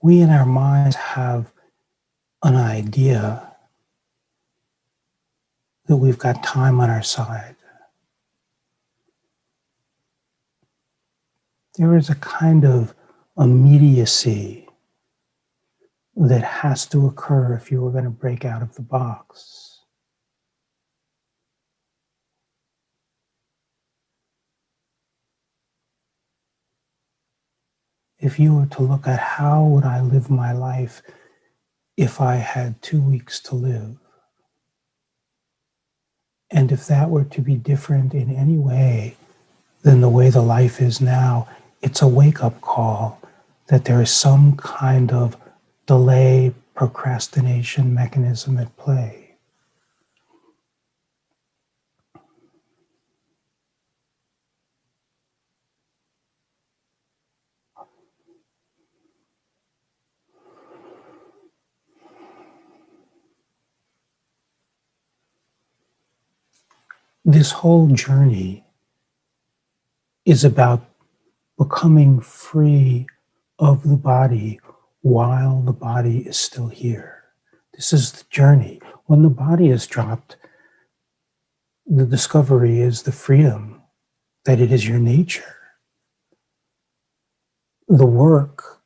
we in our minds have an idea that we've got time on our side. There is a kind of immediacy that has to occur if you were going to break out of the box. If you were to look at how would I live my life if I had 2 weeks to live, and if that were to be different in any way than the way the life is now, it's a wake-up call that there is some kind of delay, procrastination mechanism at play. This whole journey is about becoming free of the body while the body is still here. This is the journey. When the body is dropped, the discovery is the freedom that it is your nature. The work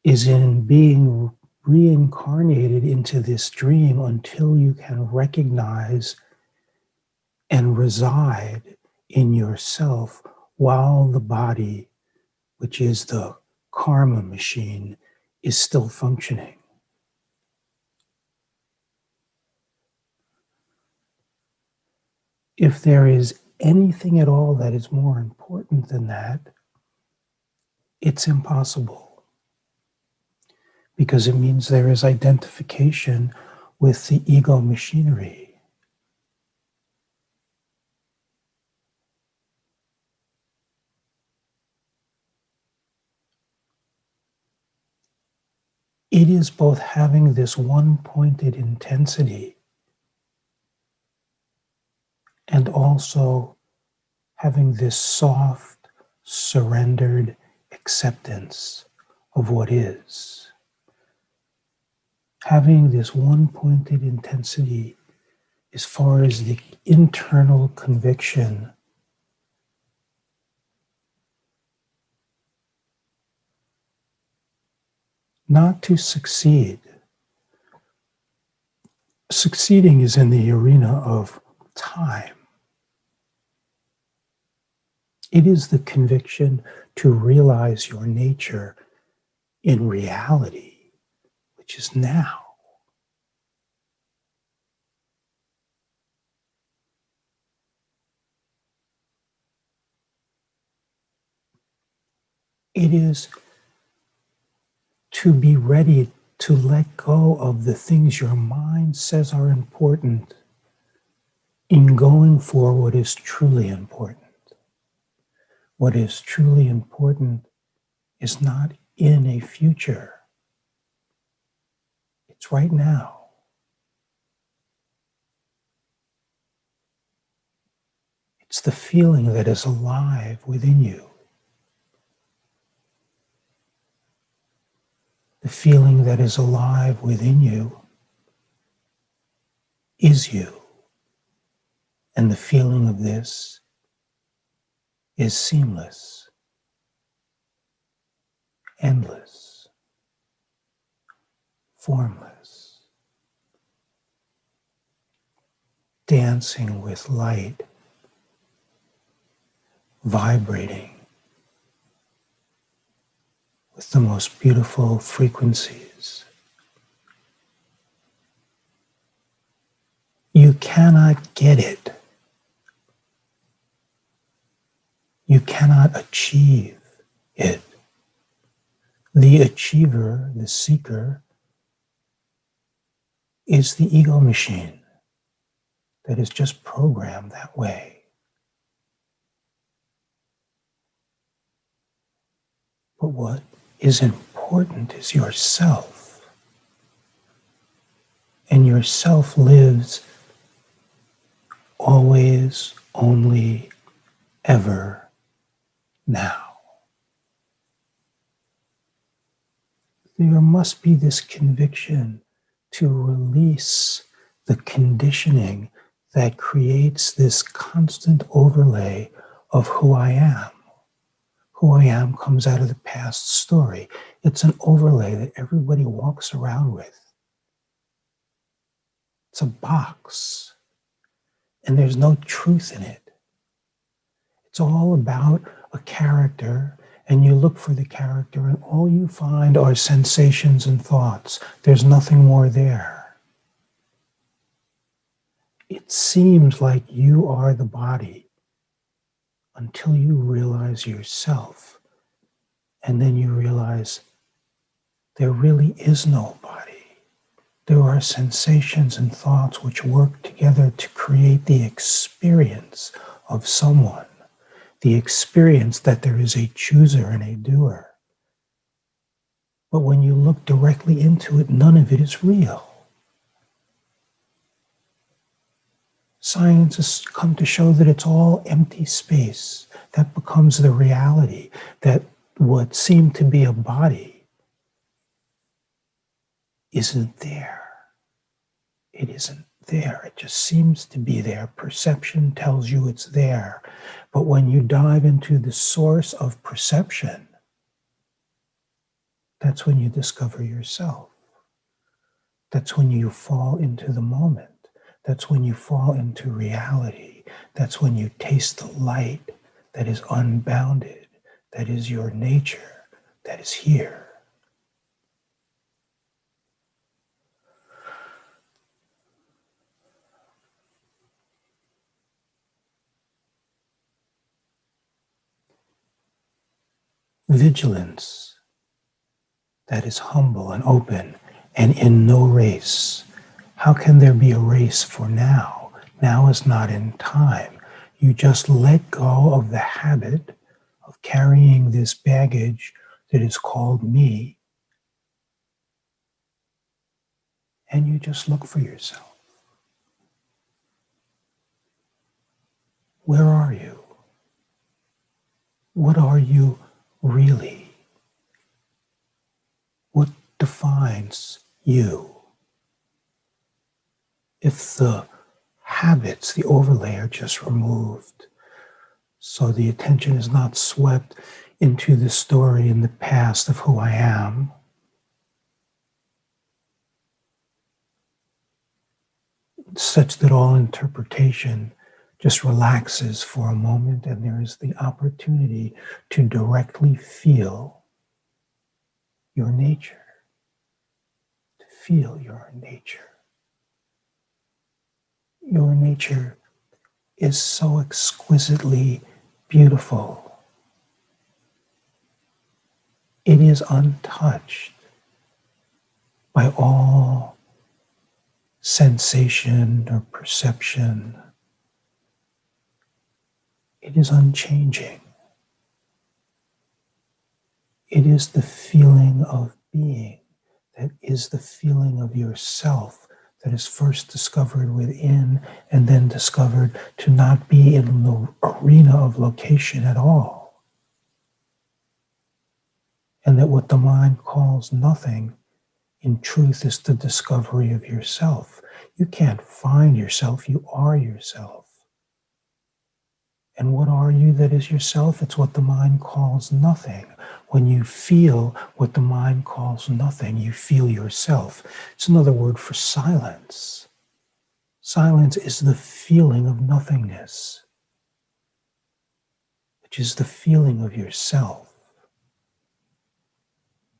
is in being reincarnated into this dream until you can recognize and reside in yourself while the body, which is the karma machine, is still functioning. If there is anything at all that is more important than that, it's impossible. Because it means there is identification with the ego machinery. It is both having this one-pointed intensity and also having this soft, surrendered acceptance of what is. Having this one-pointed intensity as far as the internal conviction not to succeed. Succeeding is in the arena of time. It is the conviction to realize your nature in reality, which is now. It is to be ready to let go of the things your mind says are important in going for what is truly important. What is truly important is not in a future. It's right now. It's the feeling that is alive within you. The feeling that is alive within you is you. And the feeling of this is seamless, endless, formless, dancing with light, vibrating with the most beautiful frequencies. You cannot get it. You cannot achieve it. The achiever, the seeker, is the ego machine that is just programmed that way. But what is important is yourself. And yourself lives always, only, ever, now. There must be this conviction to release the conditioning that creates this constant overlay of who I am. Who I am comes out of the past story. It's an overlay that everybody walks around with. It's a box, and there's no truth in it. It's all about a character, and you look for the character, and all you find are sensations and thoughts. There's nothing more there. It seems like you are the body until you realize yourself, and then you realize there really is no body. There are sensations and thoughts which work together to create the experience of someone, the experience that there is a chooser and a doer. But when you look directly into it, none of it is real. Science has come to show that it's all empty space. That becomes the reality, that what seemed to be a body isn't there. It isn't there. It just seems to be there. Perception tells you it's there. But when you dive into the source of perception, that's when you discover yourself. That's when you fall into the moment. That's when you fall into reality. That's when you taste the light that is unbounded, that is your nature, that is here. Vigilance that is humble and open and in no race. How can there be a race for now? Now is not in time. You just let go of the habit of carrying this baggage that is called me, and you just look for yourself. Where are you? What are you really? What defines you? If the habits, the overlay are just removed, so the attention is not swept into the story in the past of who I am, such that all interpretation just relaxes for a moment, and there is the opportunity to directly feel your nature, to feel your nature. Your nature is so exquisitely beautiful. It is untouched by all sensation or perception. It is unchanging. It is the feeling of being that is the feeling of yourself that is first discovered within and then discovered to not be in the arena of location at all. And that what the mind calls nothing, in truth, is the discovery of yourself. You can't find yourself, you are yourself. And what are you that is yourself? It's what the mind calls nothing. When you feel what the mind calls nothing, you feel yourself. It's another word for silence. Silence is the feeling of nothingness, which is the feeling of yourself.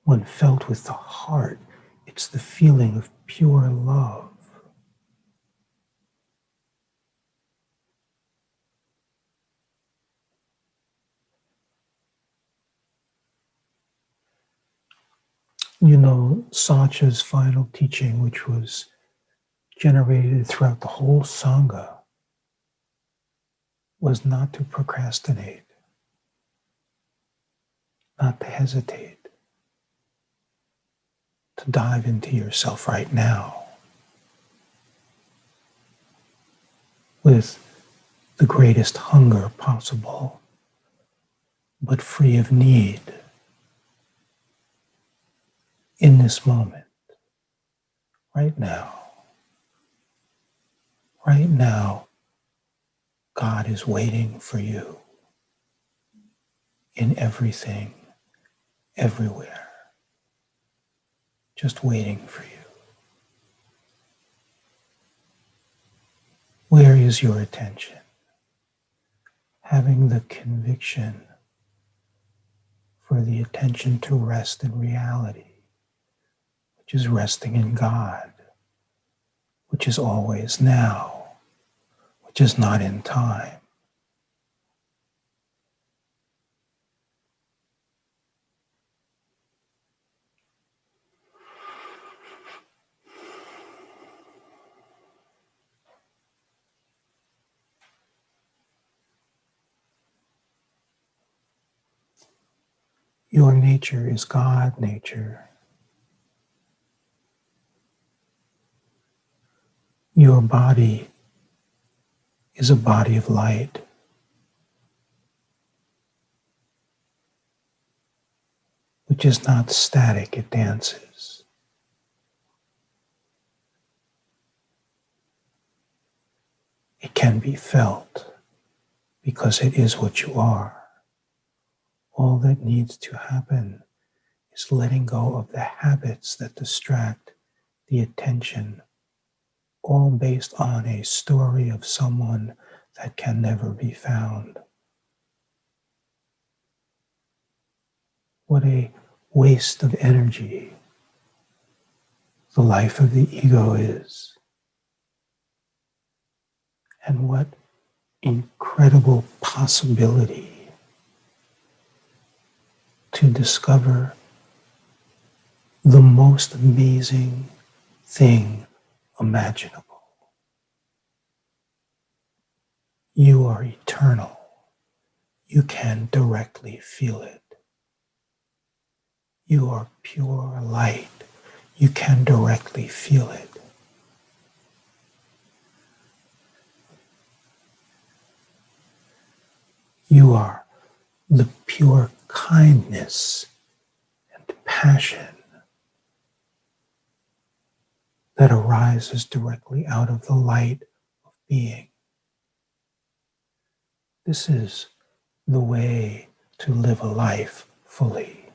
When felt with the heart, it's the feeling of pure love. You know, Satya's final teaching, which was generated throughout the whole Sangha, was not to procrastinate, not to hesitate, to dive into yourself right now with the greatest hunger possible, but free of need. in this moment, right now. Right now, God is waiting for you in everything, everywhere, just waiting for you. Where is your attention? Having the conviction for the attention to rest in reality, which is resting in God, which is always now, which is not in time. Your nature is God nature. Your body is a body of light, which is not static, it dances. It can be felt because it is what you are. All that needs to happen is letting go of the habits that distract the attention, all based on a story of someone that can never be found. What a waste of energy the life of the ego is, and what incredible possibility to discover the most amazing thing imaginable. You are eternal. You can directly feel it. You are pure light. You can directly feel it. You are the pure kindness and passion that arises directly out of the light of being. This is the way to live a life fully.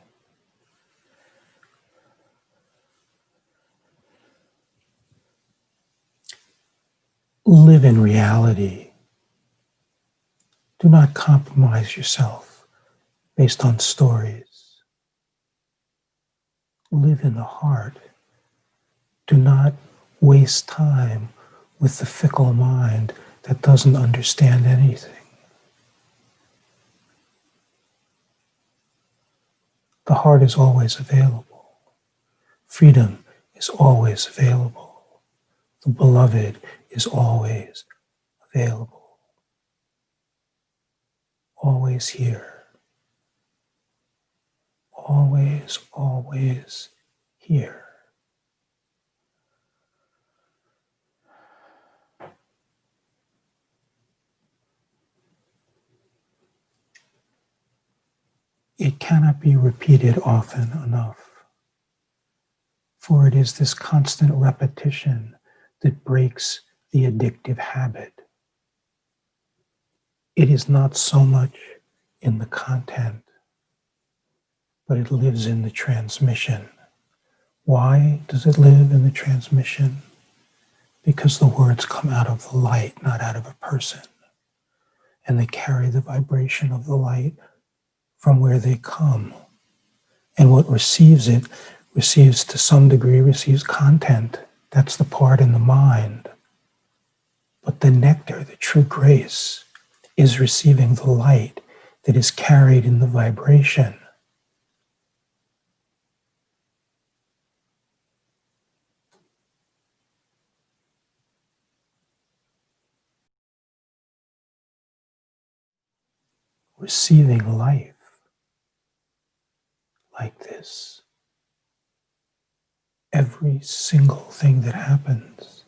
Live in reality. Do not compromise yourself based on stories. Live in the heart. Do not waste time with the fickle mind that doesn't understand anything. The heart is always available. Freedom is always available. The beloved is always available. Always here. Always, always here. It cannot be repeated often enough, for it is this constant repetition that breaks the addictive habit. It is not so much in the content, but it lives in the transmission. Why does it live in the transmission? Because the words come out of the light, not out of a person. And they carry the vibration of the light from where they come. And what receives it, receives to some degree, receives content. That's the part in the mind. But the nectar, the true grace, is receiving the light that is carried in the vibration. Receiving life like this. Every single thing that happens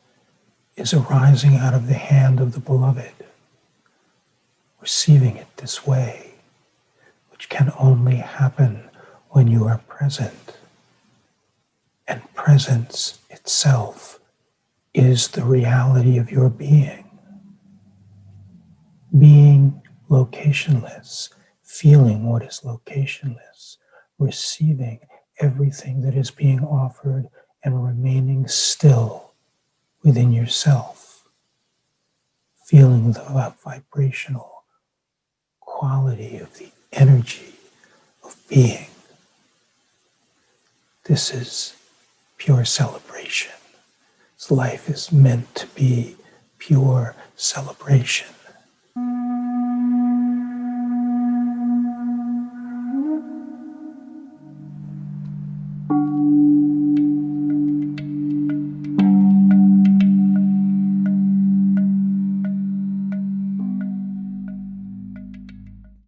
is arising out of the hand of the beloved, receiving it this way, which can only happen when you are present. presence itself is the reality of your being. Being locationless, feeling what is locationless, receiving everything that is being offered, and remaining still within yourself, feeling the vibrational quality of the energy of being. This is pure celebration. Life is meant to be pure celebration.